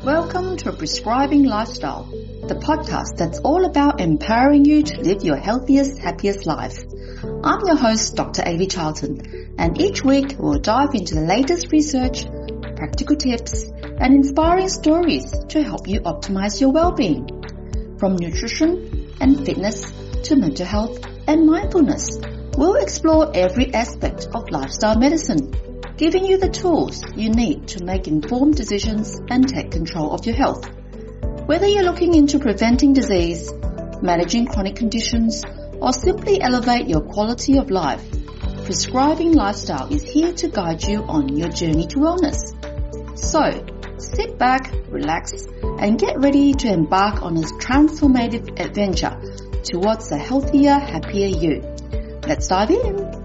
Welcome to Prescribing Lifestyle, the podcast that's all about empowering you to live your healthiest, happiest life. I'm your host, Dr. Avi Charlton, and each week we'll dive into the latest research, practical tips, and inspiring stories to help you optimize your well-being. From nutrition and fitness to mental health and mindfulness, we'll explore every aspect of lifestyle medicine, giving you the tools you need to make informed decisions and take control of your health. Whether you're looking into preventing disease, managing chronic conditions, or simply elevate your quality of life, Prescribing Lifestyle is here to guide you on your journey to wellness. So, sit back, relax, and get ready to embark on this transformative adventure towards a healthier, happier you. Let's dive in.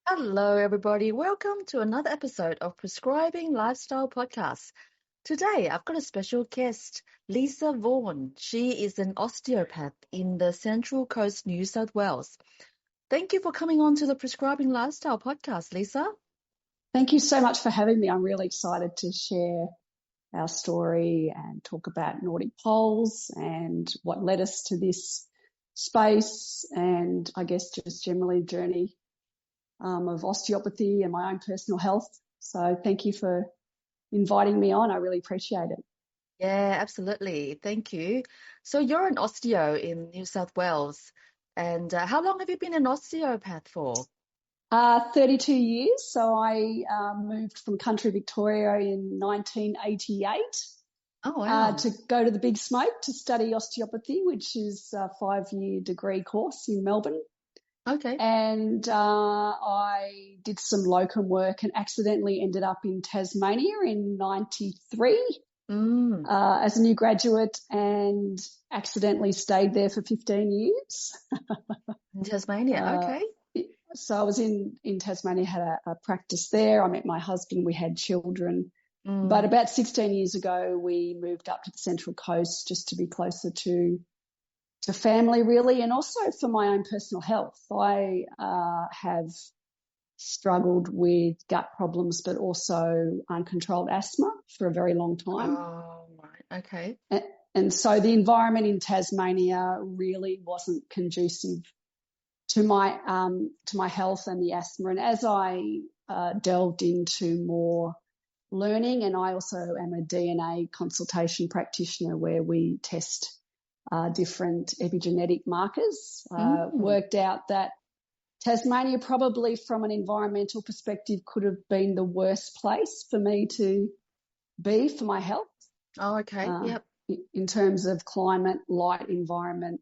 Hello, everybody. Welcome to another episode of Prescribing Lifestyle Podcast. Today, I've got a special guest, Lisa Vaughan. She is an osteopath in the Central Coast, New South Wales. Thank you for coming on to the Prescribing Lifestyle Podcast, Lisa. Thank you so much for having me. I'm really excited to share our story and talk about Nordic poles and what led us to this space, and I guess just generally journey of osteopathy and my own personal health. So thank you for inviting me on. I really appreciate it. Yeah, absolutely. Thank you. So you're an osteo in New South Wales. And how long have you been an osteopath for? 32 years. So I moved from country Victoria in 1988 to go to the Big Smoke to study osteopathy, which is a 5-year degree course in Melbourne. Okay. And I did some locum work and accidentally ended up in Tasmania in 93 as a new graduate, and accidentally stayed there for 15 years. In Tasmania, okay. So I was in Tasmania, had a practice there. I met my husband, we had children. But about 16 years ago, we moved up to the Central Coast just to be closer to family, really, and also for my own personal health. I have struggled with gut problems, but also uncontrolled asthma for a very long time. Oh, right. Okay. And so the environment in Tasmania really wasn't conducive to my health and the asthma. And as I delved into more learning, and I also am a DNA consultation practitioner where we test different epigenetic markers, worked out that Tasmania probably from an environmental perspective could have been the worst place for me to be for my health. Oh, okay. Yep. In terms of climate, light environment,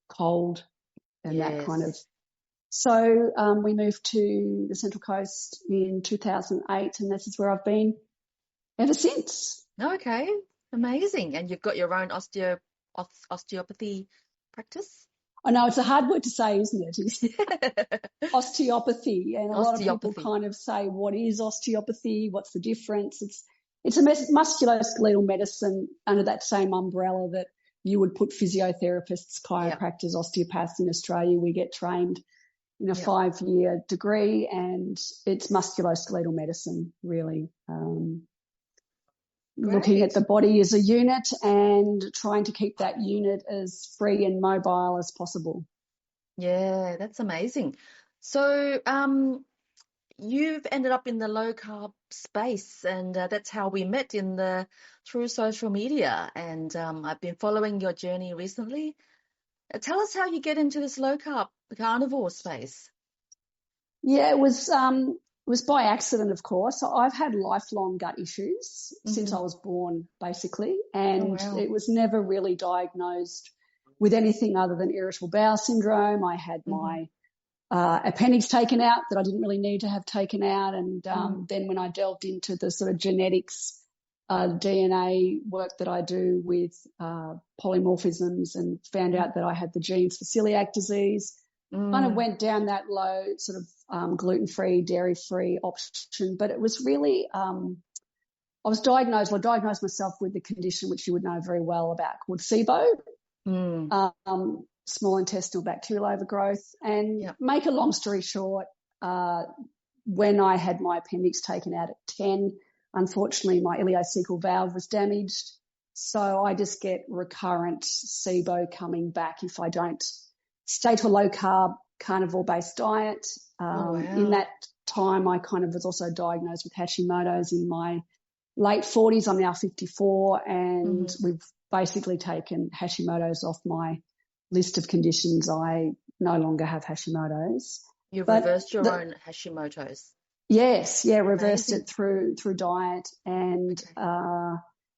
cold, and that kind of. So we moved to the Central Coast in 2008, and this is where I've been ever since. Okay. Amazing. And you've got your own osteopathy practice? I know it's a hard word to say, isn't it? It's osteopathy. And a lot of people kind of say, what is osteopathy? What's the difference? It's a musculoskeletal medicine under that same umbrella that you would put physiotherapists, chiropractors, osteopaths in Australia. We get trained in a 5-year degree, and it's musculoskeletal medicine, really. Looking at the body as a unit and trying to keep that unit as free and mobile as possible. Yeah, that's amazing. So you've ended up in the low-carb space, and that's how we met through social media. And I've been following your journey recently. Tell us how you get into this low-carb carnivore space. Yeah, it was by accident, of course. I've had lifelong gut issues since I was born, basically, and it was never really diagnosed with anything other than irritable bowel syndrome. I had my appendix taken out that I didn't really need to have taken out, and then when I delved into the sort of genetics, DNA work that I do with polymorphisms, and found out that I had the genes for celiac disease, kind of went down that low sort of gluten-free, dairy-free option. But it was really I diagnosed myself with the condition which you would know very well about, called SIBO, small intestinal bacterial overgrowth. And make a long story short, when I had my appendix taken out at 10, unfortunately my ileocecal valve was damaged. So I just get recurrent SIBO coming back if I don't stay to a low-carb, carnivore-based diet. In that time, I kind of was also diagnosed with Hashimoto's in my late 40s. I'm now 54, and we've basically taken Hashimoto's off my list of conditions. I no longer have Hashimoto's. You've reversed your own Hashimoto's? Yes, reversed it through diet. And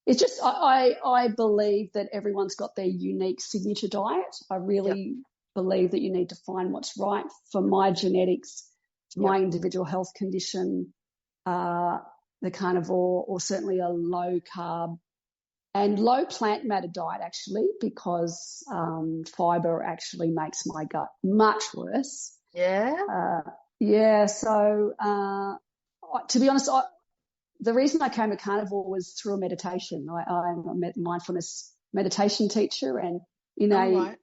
it's just I believe that everyone's got their unique signature diet. I really believe that you need to find what's right for my genetics, for my individual health condition, the carnivore, or certainly a low-carb and low plant matter diet, actually, because fibre actually makes my gut much worse. So to be honest, the reason I came to carnivore was through a meditation. I'm a mindfulness meditation teacher, and in a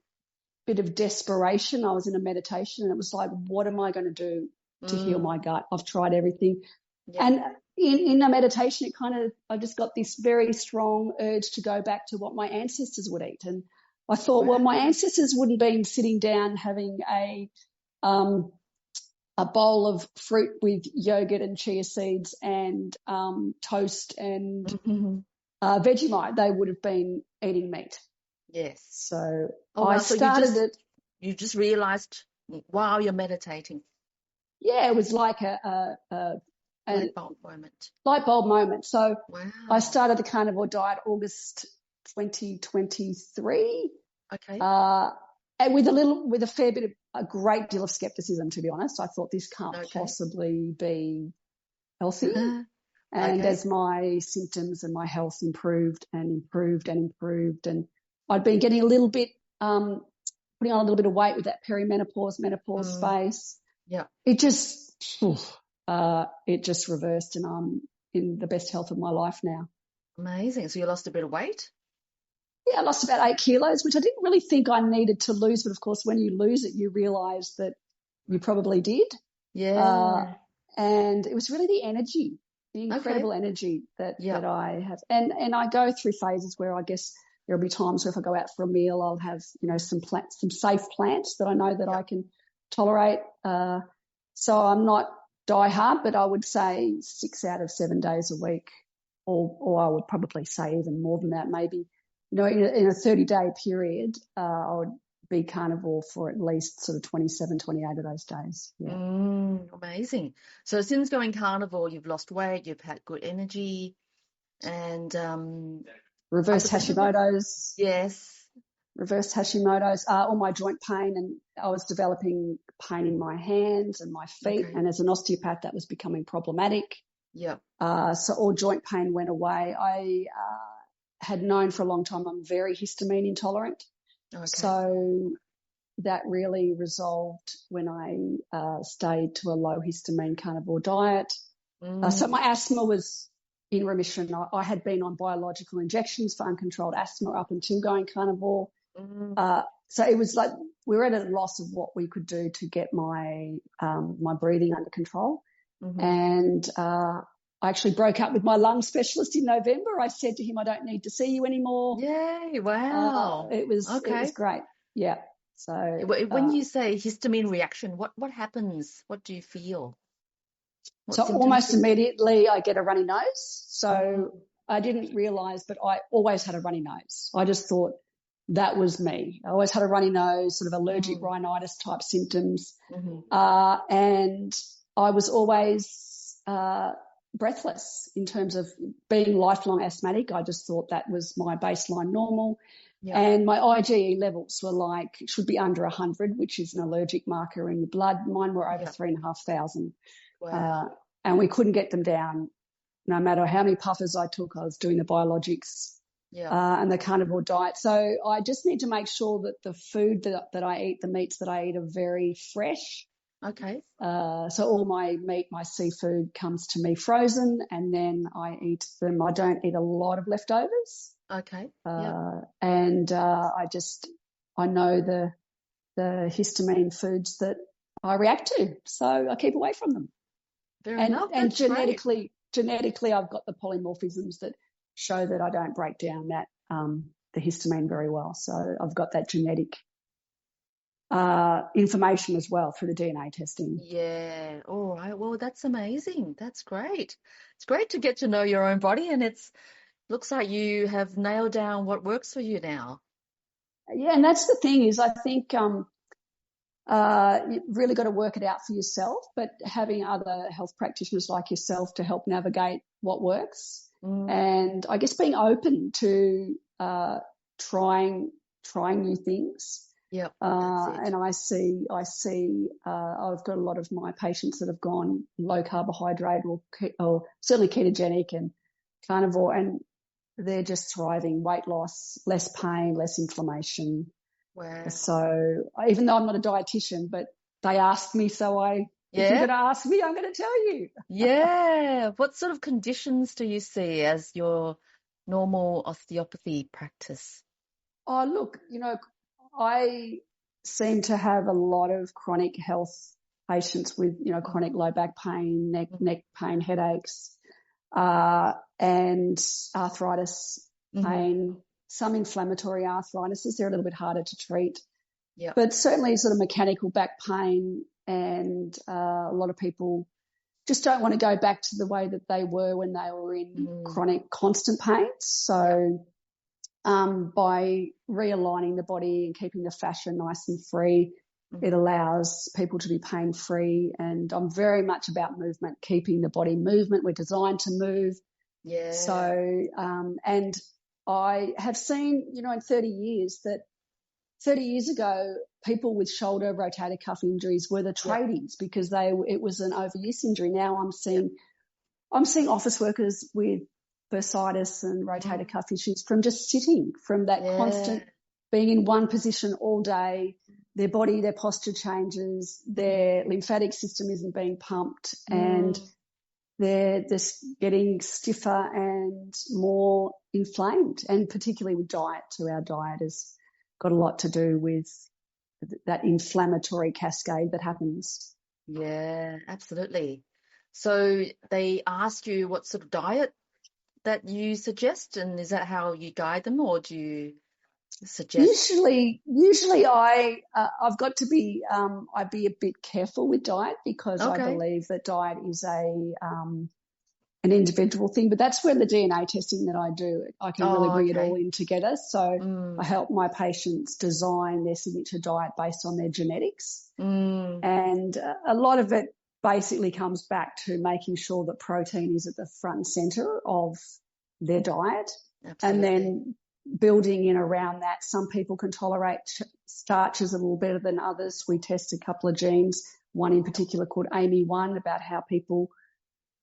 bit of desperation, I was in a meditation, and it was like, what am I going to do to heal my gut? I've tried everything. And in a meditation, I just got this very strong urge to go back to what my ancestors would eat. And I thought, well, my ancestors wouldn't have been sitting down having a bowl of fruit with yogurt and chia seeds and toast and Vegemite. They would have been eating meat. Yes. So I started it. You just realised while you're meditating. Yeah, it was like a light bulb moment. Light bulb moment. So I started the carnivore diet August 2023. Okay. And with a great deal of skepticism, to be honest. I thought this can't possibly be healthy. And as my symptoms and my health improved and improved and improved, and I'd been getting a little bit, putting on a little bit of weight with that menopause phase. Yeah. It just reversed, and I'm in the best health of my life now. Amazing. So you lost a bit of weight? Yeah, I lost about 8 kilos, which I didn't really think I needed to lose. But, of course, when you lose it, you realise that you probably did. Yeah. And it was really the energy, the incredible energy that I have. And I go through phases where I guess there'll be times where if I go out for a meal, I'll have, some safe plants that I know that I can tolerate. So I'm not die hard, but I would say 6 out of 7 days a week, or I would probably say even more than that, maybe. In a 30-day period, I would be carnivore for at least sort of 27, 28 of those days. Yeah. Amazing. So since going carnivore, you've lost weight, you've had good energy, and reversed Hashimoto's. Yes. Reversed Hashimoto's, all my joint pain, and I was developing pain in my hands and my feet. And as an osteopath, that was becoming problematic. Yeah. So all joint pain went away. I had known for a long time I'm very histamine intolerant. So that really resolved when I stayed to a low histamine carnivore diet. So my asthma was in remission. I had been on biological injections for uncontrolled asthma up until going carnivore. So it was like we were at a loss of what we could do to get my breathing under control. And I actually broke up with my lung specialist in November. I said to him, I don't need to see you anymore. Yay, wow. It was great. Yeah. So when you say histamine reaction, what happens? What do you feel? So almost immediately I get a runny nose. So I didn't realise, but I always had a runny nose. I just thought that was me. I always had a runny nose, sort of allergic rhinitis type symptoms. And I was always breathless in terms of being lifelong asthmatic. I just thought that was my baseline normal. And my IgE levels were should be under 100, which is an allergic marker in your blood. Mine were over 3,500. Wow. And we couldn't get them down no matter how many puffers I took. I was doing the biologics and the carnivore diet. So I just need to make sure that the food that I eat, the meats that I eat, are very fresh. Okay. So all my meat, my seafood comes to me frozen, and then I eat them. I don't eat a lot of leftovers. Okay. And I know the histamine foods that I react to, so I keep away from them. Fair enough. And That's great. genetically, I've got the polymorphisms that show that I don't break down that the histamine very well. So I've got that genetic information as well through the DNA testing. Yeah. All right. Well, that's amazing. That's great. It's great to get to know your own body, and looks like you have nailed down what works for you now. Yeah, and that's the thing is I think you've really got to work it out for yourself, but having other health practitioners like yourself to help navigate what works, and I guess being open to trying new things. Yep. And I see I've got a lot of my patients that have gone low carbohydrate or certainly ketogenic and carnivore, and they're just thriving, weight loss, less pain, less inflammation. Wow. So even though I'm not a dietitian, but they asked me, so if you're going to ask me, I'm going to tell you. Yeah. What sort of conditions do you see as your normal osteopathy practice? Oh, look, I seem to have a lot of chronic health patients with, chronic low back pain, neck pain, headaches, and arthritis pain, some inflammatory arthritis. They're a little bit harder to treat. Yeah. But certainly sort of mechanical back pain, and a lot of people just don't want to go back to the way that they were when they were in chronic constant pain. So by realigning the body and keeping the fascia nice and free, it allows people to be pain-free. And I'm very much about movement, keeping the body movement. We're designed to move. Yeah. So, and I have seen, in 30 years that 30 years ago, people with shoulder rotator cuff injuries were the tradies because it was an overuse injury. Now I'm seeing office workers with bursitis and rotator cuff issues from just sitting, from that constant being in one position all day. Their body, their posture changes, their lymphatic system isn't being pumped, and they're just getting stiffer and more inflamed, and particularly with diet too. Our diet has got a lot to do with that inflammatory cascade that happens. Yeah, absolutely. So they ask you what sort of diet that you suggest, and is that how you guide them, or do you suggest? Usually I've got to be I'd be a bit careful with diet because I believe that diet is an individual thing, but that's where the DNA testing that I do, I can really bring it all in together. So I help my patients design their signature diet based on their genetics, and a lot of it basically comes back to making sure that protein is at the front and center of their diet. Absolutely. And then building in around that. Some people can tolerate starches a little better than others. We test a couple of genes, one in particular called AMY1, about how people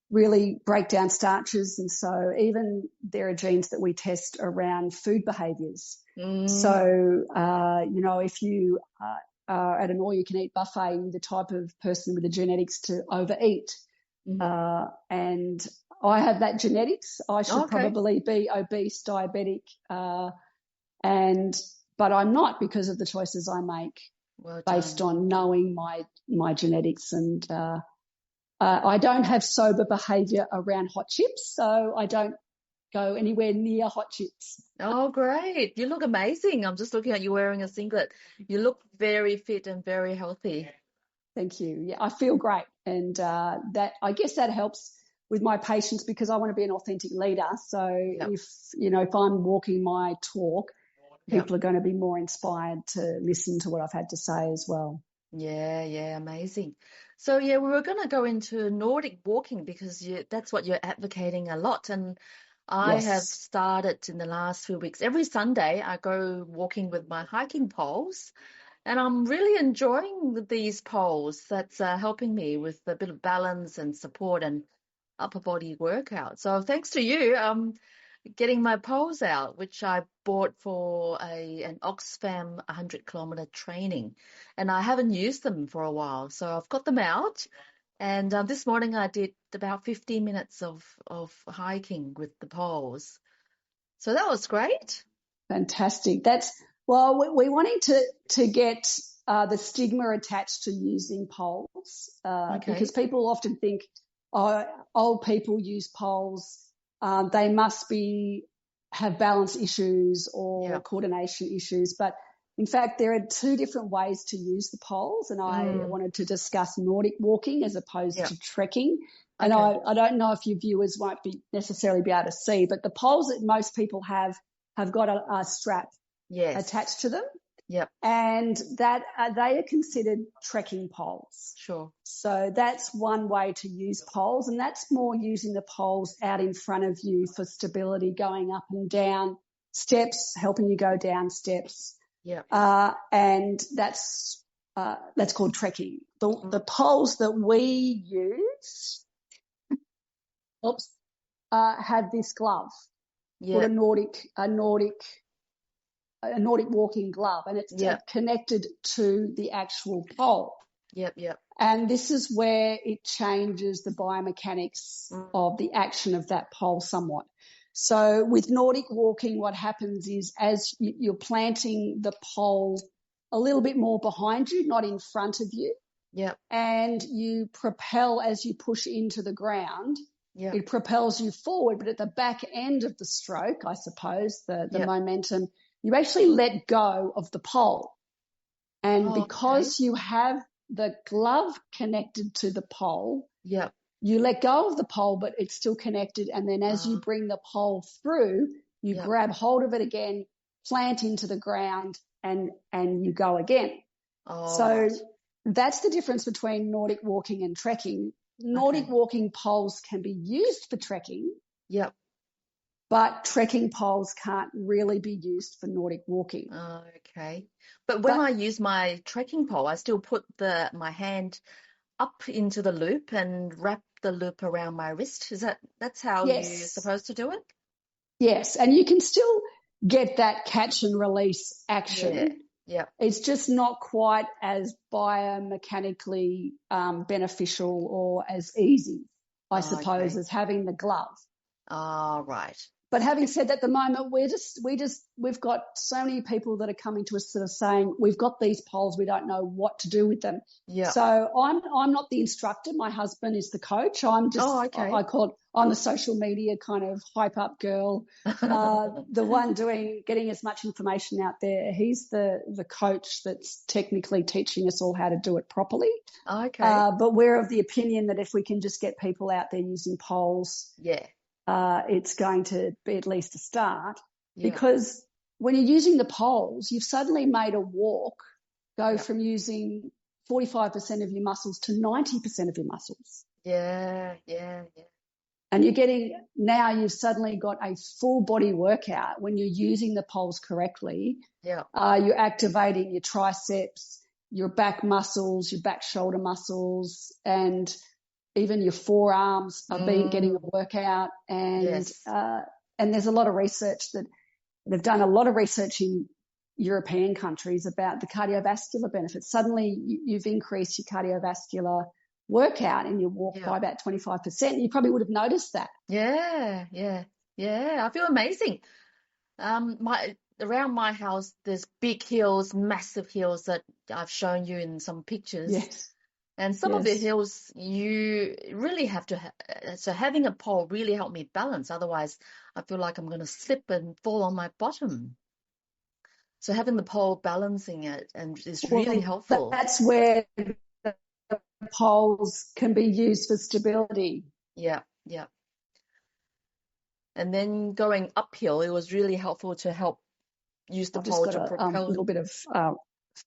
really break down starches. And so even there are genes that we test around food behaviours. So, if you are at an all-you-can-eat buffet, you're the type of person with the genetics to overeat. And I have that genetics. I should probably be obese, diabetic, but I'm not because of the choices I make based on knowing my genetics. And I don't have sober behaviour around hot chips, so I don't go anywhere near hot chips. Oh, great. You look amazing. I'm just looking at you wearing a singlet. You look very fit and very healthy. Thank you. Yeah, I feel great. And I guess that helps with my patients because I want to be an authentic leader. So if I'm walking my talk, people are going to be more inspired to listen to what I've had to say as well. Yeah, amazing. So we were going to go into Nordic walking because that's what you're advocating a lot. And I have started in the last few weeks. Every Sunday I go walking with my hiking poles. And I'm really enjoying these poles. That's helping me with a bit of balance and support and upper body workout. So thanks to you, I'm getting my poles out, which I bought for an Oxfam 100-kilometer training. And I haven't used them for a while. So I've got them out. And this morning I did about 15 minutes of hiking with the poles. So that was great. Fantastic. We're wanting to get the stigma attached to using poles because people often think old people use poles. They must have balance issues or coordination issues. But in fact, there are two different ways to use the poles, and I wanted to discuss Nordic walking as opposed to trekking. And I don't know if your viewers won't necessarily be able to see, but the poles that most people have got a strap attached to them. Yep. And that they are considered trekking poles. Sure. So that's one way to use poles, and that's more using the poles out in front of you for stability, going up and down steps, helping you go down steps. Yeah. And that's called trekking. The poles that we use have this glove called a Nordic walking glove, and it's connected to the actual pole. Yep. And this is where it changes the biomechanics of the action of that pole somewhat. So with Nordic walking, what happens is as you're planting the pole a little bit more behind you, not in front of you. Yep. And you propel as you push into the ground. Yep. It propels you forward, but at the back end of the stroke, I suppose, the momentum, you actually let go of the pole. And because you have the glove connected to the pole, you let go of the pole, but it's still connected. And then as you bring the pole through, you grab hold of it again, plant into the ground, and you go again. So that's the difference between Nordic walking and trekking. Nordic walking poles can be used for trekking. Yep. But trekking poles can't really be used for Nordic walking. Okay. But when I use my trekking pole, I still put my hand up into the loop and wrap the loop around my wrist. That's how you're supposed to do it? Yes, and you can still get that catch and release action. Yeah. It's just not quite as biomechanically beneficial or as easy, I suppose, as having the glove. Right. But having said that, at the moment, we've got so many people that are coming to us sort of saying, we've got these poles, we don't know what to do with them. Yeah. So I'm not the instructor. My husband is the coach. I'm just, I call it, I'm the social media kind of hype up girl, the one getting as much information out there. He's the coach that's technically teaching us all how to do it properly. Okay. But we're of the opinion that if we can just get people out there using poles, it's going to be at least a start, because when you're using the poles, you've suddenly made a walk go from using 45% of your muscles to 90% of your muscles. Yeah. And you've suddenly got a full body workout when you're using the poles correctly. Yeah. You're activating your triceps, your back muscles, your back shoulder muscles, and even your forearms are getting a workout. And there's a lot of research that they've done, a lot of research in European countries about the cardiovascular benefits. Suddenly you've increased your cardiovascular workout in your walk by about 25%. You probably would have noticed that. Yeah. I feel amazing. Around my house, there's big hills, massive hills that I've shown you in some pictures. Yes. And some of the hills you really have to, so having a pole really helped me balance. Otherwise, I feel like I'm going to slip and fall on my bottom. So having the pole balancing it is really helpful. That's where the poles can be used for stability. Yeah. And then going uphill, it was really helpful to help use the pole to propel. A little bit of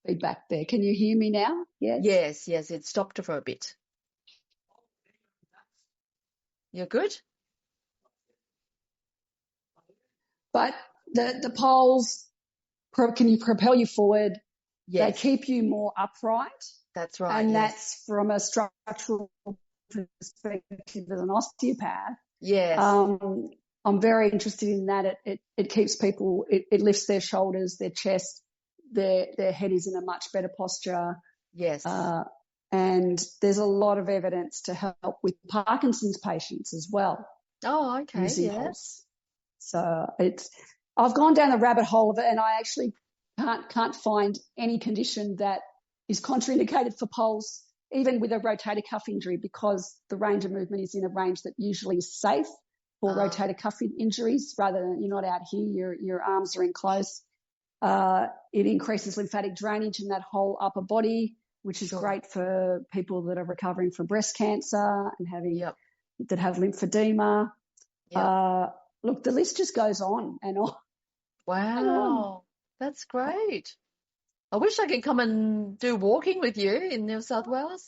feedback there. Can you hear me now? Yes. Yes, it stopped for a bit. You're good? But the poles, can you propel you forward? Yes. They keep you more upright. That's right. And that's from a structural perspective as an osteopath. Yes. I'm very interested in that. It keeps people, it lifts their shoulders, their chest, their head is in a much better posture. Yes. And there's a lot of evidence to help with Parkinson's patients as well. Oh, okay. Using poles. So I've gone down the rabbit hole of it, and I actually can't find any condition that is contraindicated for poles even with a rotator cuff injury, because the range of movement is in a range that usually is safe for rotator cuff injuries, rather than you're not out here, your arms are in close. It increases lymphatic drainage in that whole upper body, which is great for people that are recovering from breast cancer and having that have lymphedema. Look, the list just goes on and on. Wow, and on. That's great. I wish I could come and do walking with you in New South Wales.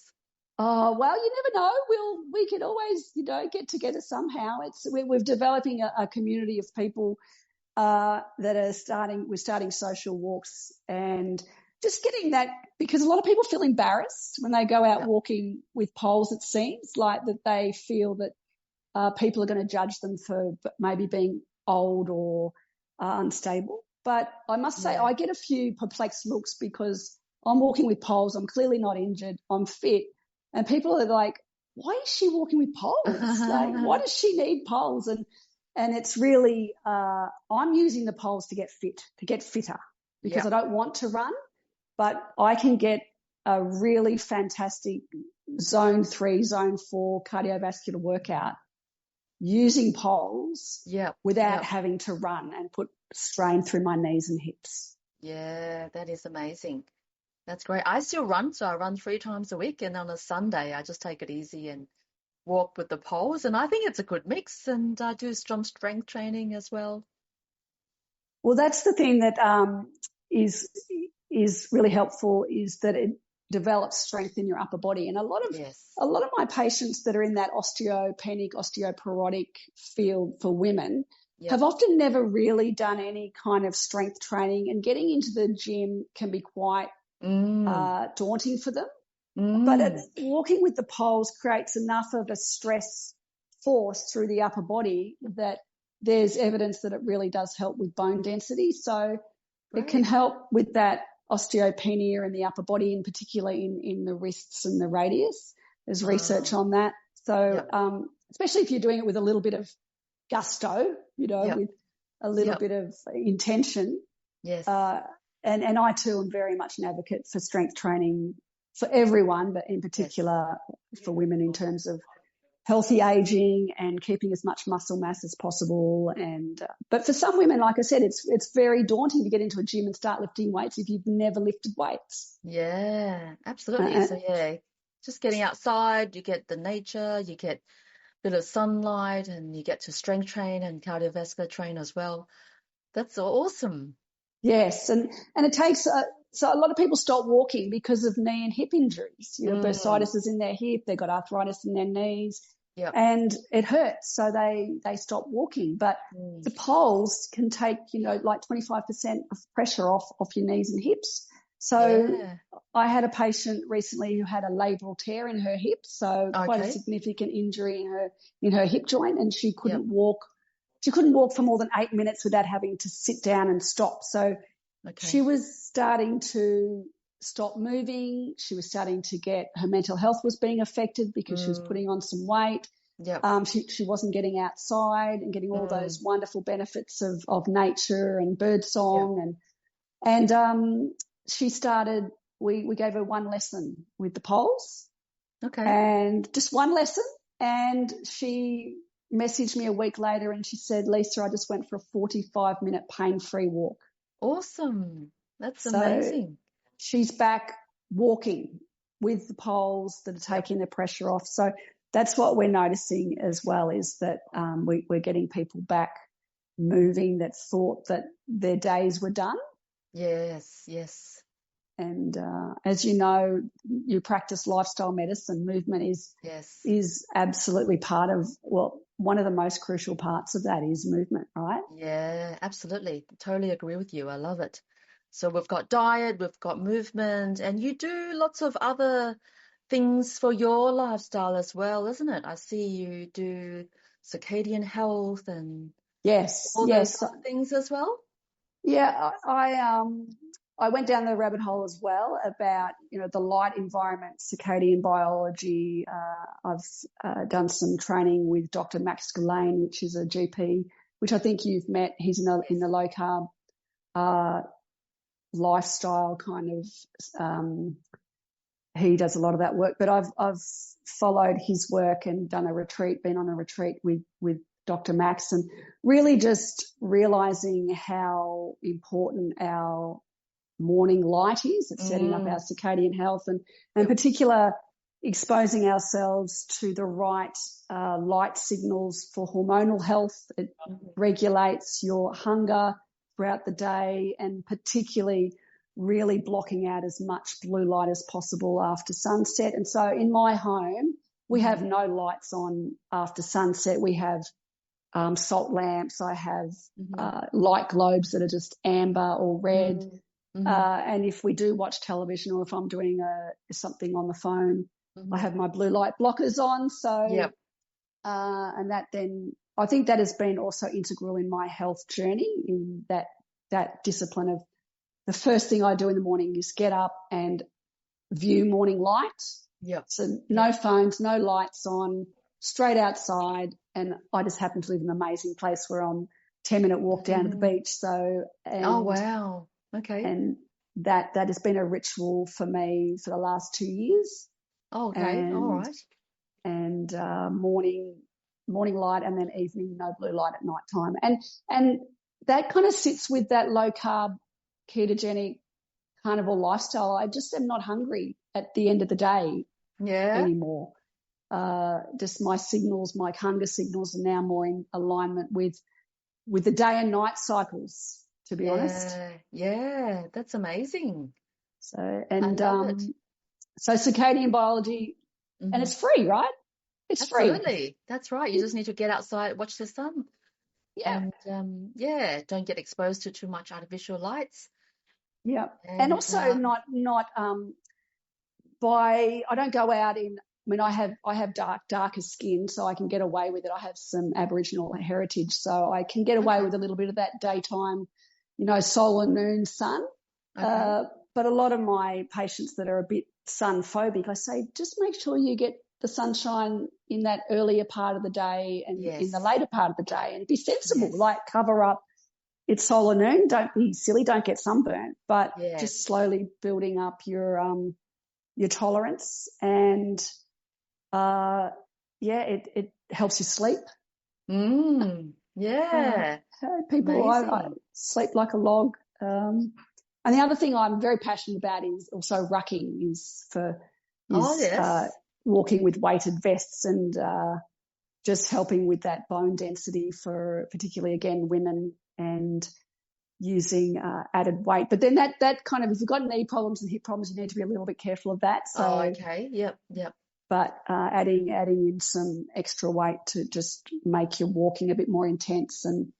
Oh, well, you never know. We could always, get together somehow. We're developing a community of people that we're starting social walks, and just getting that, because a lot of people feel embarrassed when they go out walking with poles. It seems like that they feel that people are going to judge them for maybe being old or unstable. But I must say, I get a few perplexed looks because I'm walking with poles. I'm clearly not injured. I'm fit. And people are like, why is she walking with poles? Like, why does she need poles? And it's really, I'm using the poles to get fit, to get fitter, because I don't want to run, but I can get a really fantastic zone 3, zone 4 cardiovascular workout using poles without having to run and put strain through my knees and hips. Yeah, that is amazing. That's great. I still run, so I run 3 times a week, and on a Sunday I just take it easy and walk with the poles, and I think it's a good mix, and I do some strength training as well. Well, that's the thing that is really helpful, is that it develops strength in your upper body. And a lot of my patients that are in that osteopenic, osteoporotic field for women have often never really done any kind of strength training, and getting into the gym can be quite daunting for them. But walking with the poles creates enough of a stress force through the upper body that there's evidence that it really does help with bone density. So it can help with that osteopenia in the upper body, in particular in the wrists and the radius. There's research on that. So especially if you're doing it with a little bit of gusto, with a little bit of intention. Yes. And I too am very much an advocate for strength training for everyone, but in particular for women, in terms of healthy aging and keeping as much muscle mass as possible. And but for some women, like I said, it's very daunting to get into a gym and start lifting weights if you've never lifted weights. Yeah, absolutely. So just getting outside, you get the nature, you get a bit of sunlight, and you get to strength train and cardiovascular train as well. That's awesome. Yes, and it takes so a lot of people stop walking because of knee and hip injuries. Bursitis is in their hip, they've got arthritis in their knees, and it hurts, so they stop walking. But the poles can take like 25% of pressure off your knees and hips. So I had a patient recently who had a labral tear in her hip, so quite a significant injury in her hip joint, and she couldn't walk. She couldn't walk for more than 8 minutes without having to sit down and stop. So she was starting to stop moving. She was starting to get, her mental health was being affected because she was putting on some weight. She wasn't getting outside and getting all those wonderful benefits of nature and bird song. And she started, we gave her one lesson with the poles. And just one lesson. And she messaged me a week later and she said, Lisa, I just went for a 45-minute pain-free walk. Awesome. That's amazing. She's back walking with the poles that are taking the pressure off. So that's what we're noticing as well, is that we're getting people back moving that thought that their days were done. Yes. And as you know, you practice lifestyle medicine. Movement is absolutely part of, one of the most crucial parts of that is movement, right? Yeah, absolutely. Totally agree with you. I love it. So we've got diet, we've got movement, and you do lots of other things for your lifestyle as well, isn't it? I see you do circadian health and all those other things as well. Yeah, I went down the rabbit hole as well about, the light environment, circadian biology. I've done some training with Dr. Max Gillane, which is a GP, which I think you've met. He's in the low carb lifestyle kind of he does a lot of that work. But I've followed his work and done a retreat, been on a retreat with Dr. Max, and really just realising how important our morning light is at setting up our circadian health, and in particular exposing ourselves to the right light signals for hormonal health. It regulates your hunger throughout the day, and particularly really blocking out as much blue light as possible after sunset. And so in my home, we have no lights on after sunset. We have salt lamps. I have light globes that are just amber or red. And if we do watch television, or if I'm doing something on the phone, I have my blue light blockers on. So, and that then, I think that has been also integral in my health journey, in that discipline of the first thing I do in the morning is get up and view morning light. So no phones, no lights on, straight outside. And I just happen to live in an amazing place where I'm 10-minute walk down to the beach. So, oh, wow. Okay. And that has been a ritual for me for the last 2 years. Oh, okay. All right. And morning light, and then evening no blue light at night time. And that kind of sits with that low carb, ketogenic, carnivore lifestyle. I just am not hungry at the end of the day anymore. Just my signals, my hunger signals are now more in alignment with the day and night cycles, to be honest. Yeah, that's amazing. So, and so circadian biology, and it's free, right? It's free. Absolutely. That's right. You just need to get outside, watch the sun. Yeah. And don't get exposed to too much artificial lights. Yeah. And also I don't go out I have darker skin, so I can get away with it. I have some Aboriginal heritage, so I can get away with a little bit of that daytime, solar noon sun. But a lot of my patients that are a bit sun phobic, I say, just make sure you get the sunshine in that earlier part of the day and in the later part of the day, and be sensible, like cover up. It's solar noon. Don't be silly. Don't get sunburnt, but just slowly building up your tolerance, and it helps you sleep. People, I sleep like a log. And the other thing I'm very passionate about is also rucking, walking with weighted vests, and just helping with that bone density for particularly, again, women, and using added weight. But then that kind of, if you've got knee problems and hip problems, you need to be a little bit careful of that. So, okay. Yep. But adding in some extra weight to just make your walking a bit more intense, and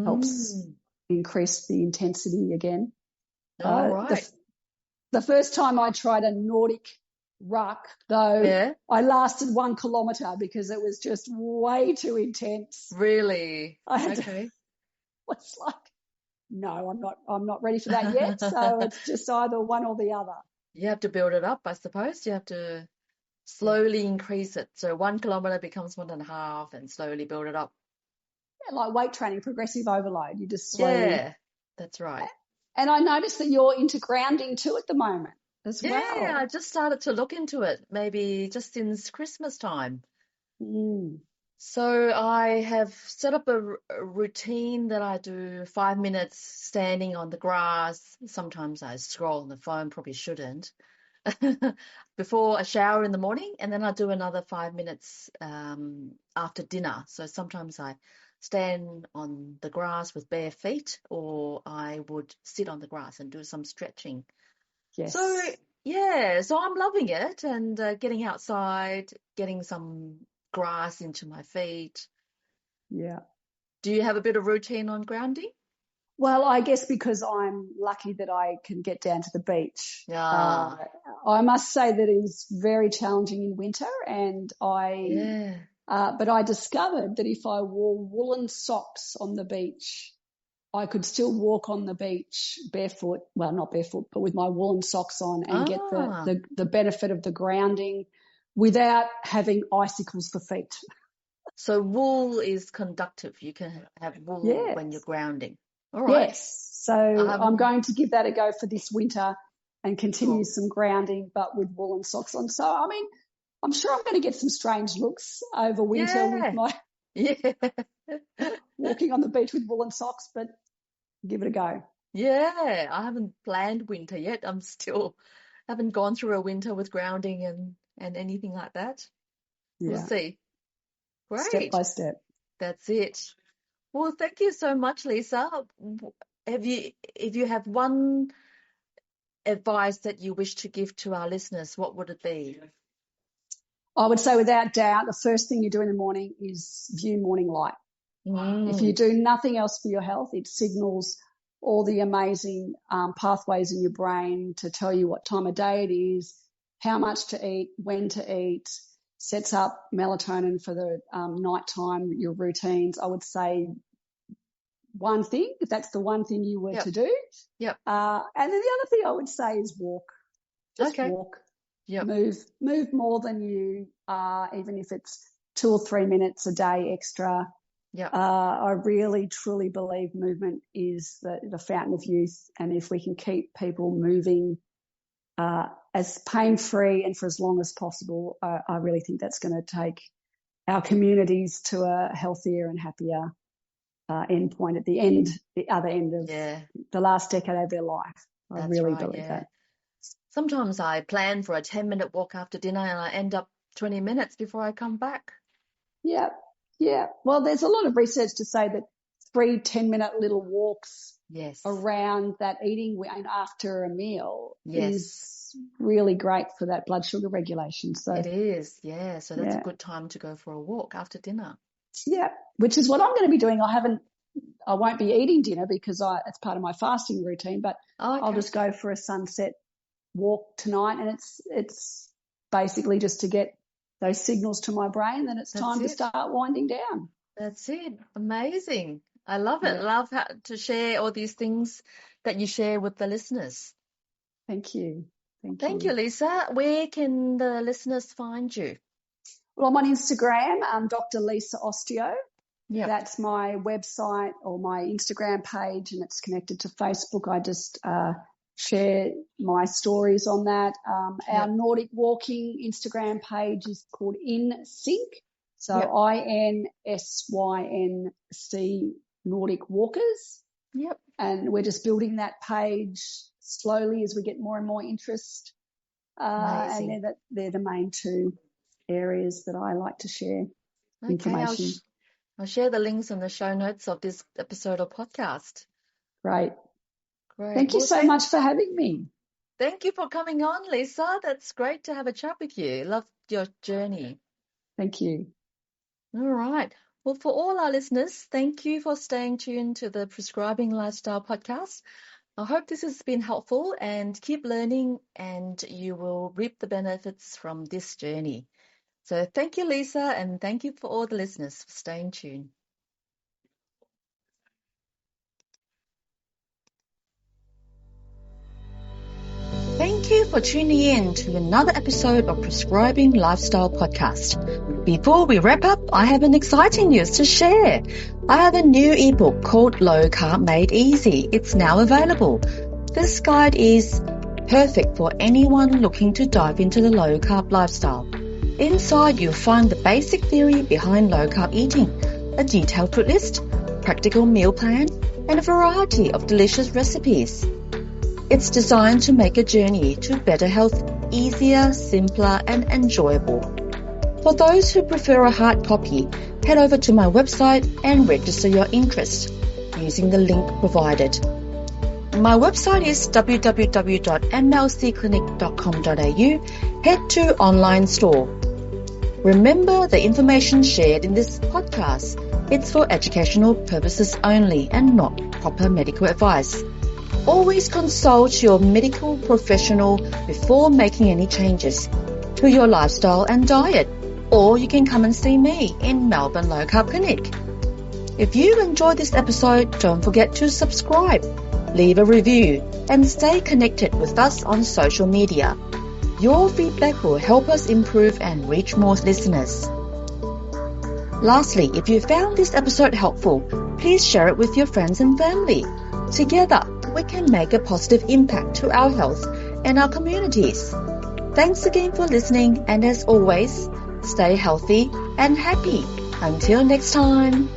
helps increase the intensity again. Right. The first time I tried a Nordic ruck, though, I lasted 1 kilometre because it was just way too intense. Really? It's like, no, I'm not ready for that yet. So it's just either one or the other. You have to build it up, I suppose. You have to slowly increase it. So 1 kilometre becomes 1.5, and slowly build it up. Yeah, like weight training, progressive overload. You just slowly. Yeah, that's right. And I noticed that you're into grounding too at the moment as well. Yeah, I just started to look into it, maybe just since Christmas time. So I have set up a routine that I do 5 minutes standing on the grass. Sometimes I scroll on the phone, probably shouldn't, before a shower in the morning. And then I do another 5 minutes after dinner. So sometimes I stand on the grass with bare feet, or I would sit on the grass and do some stretching. Yes. So I'm loving it, and getting outside, getting some grass into my feet. Yeah. Do you have a bit of routine on grounding? Well, I guess because I'm lucky that I can get down to the beach. Yeah. I must say that it is very challenging in winter, and but I discovered that if I wore woolen socks on the beach, I could still walk on the beach barefoot. Well, not barefoot, but with my woolen socks on, and get the benefit of the grounding without having icicles for feet. So wool is conductive. You can have wool when you're grounding. All right. Yes. So I'm going to give that a go for this winter, and continue some grounding, but with woolen socks on. So, I mean, I'm sure I'm going to get some strange looks over winter with my walking on the beach with woolen socks, but give it a go. Yeah, I haven't planned winter yet. Haven't gone through a winter with grounding and anything like that. We'll see. Great. Step by step. That's it. Well, thank you so much, Lisa. If you have one advice that you wish to give to our listeners, what would it be? I would say without doubt, the first thing you do in the morning is view morning light. If you do nothing else for your health, it signals all the amazing pathways in your brain to tell you what time of day it is, how much to eat, when to eat, sets up melatonin for the nighttime, your routines. I would say one thing, if that's the one thing you were to do. Yep. And then the other thing I would say is walk. Just walk. Yep. Move more than you are, even if it's 2 or 3 minutes a day extra. Yeah. I really, truly believe movement is the fountain of youth. And if we can keep people moving as pain-free and for as long as possible, I really think that's going to take our communities to a healthier and happier end point at the other end of the last decade of their life. I really believe that. Sometimes I plan for a 10-minute walk after dinner and I end up 20 minutes before I come back. Yeah. Yeah. Well, there's a lot of research to say that 3 10-minute little walks around that eating and after a meal is really great for that blood sugar regulation. So it is, yeah. So that's a good time to go for a walk after dinner. Yeah, which is what I'm going to be doing. I won't be eating dinner because it's part of my fasting routine, but I'll just go for a sunset walk tonight, and it's basically just to get those signals to my brain that it's time to start winding down. That's it. Amazing. I love it. Love to share all these things that you share with the listeners. Thank you. Thank you, Lisa. Where can the listeners find you? Well, I'm on Instagram, Dr. Lisa Osteo. Yeah. That's my website or my Instagram page, and it's connected to Facebook. I just share my stories on that. Our Nordic Walking Instagram page is called In Sync. So INSYNC Nordic Walkers. Yep. And we're just building that page slowly as we get more and more interest. And they're the main 2 areas that I like to share information. I'll share the links in the show notes of this episode or podcast. Great. Thank you so much for having me. Thank you for coming on, Lisa. That's great to have a chat with you. Love your journey. Thank you. All right. Well, for all our listeners, thank you for staying tuned to the Prescribing Lifestyle podcast. I hope this has been helpful, and keep learning and you will reap the benefits from this journey. So thank you, Lisa, and thank you for all the listeners for staying tuned. Thank you for tuning in to another episode of Prescribing Lifestyle Podcast. Before we wrap up, I have an exciting news to share. I have a new ebook called Low Carb Made Easy. It's now available. This guide is perfect for anyone looking to dive into the low carb lifestyle. Inside, you'll find the basic theory behind low carb eating, a detailed food list, practical meal plan, and a variety of delicious recipes. It's designed to make a journey to better health easier, simpler, and enjoyable. For those who prefer a hard copy, head over to my website and register your interest using the link provided. My website is www.mlcclinic.com.au. Head to online store. Remember, the information shared in this podcast, it's for educational purposes only and not proper medical advice. Always consult your medical professional before making any changes to your lifestyle and diet, or you can come and see me in Melbourne Low Carb Clinic. If you enjoyed this episode, don't forget to subscribe, leave a review, and stay connected with us on social media. Your feedback will help us improve and reach more listeners. Lastly, if you found this episode helpful, please share it with your friends and family. Together, we can make a positive impact to our health and our communities. Thanks again for listening, and as always, stay healthy and happy. Until next time.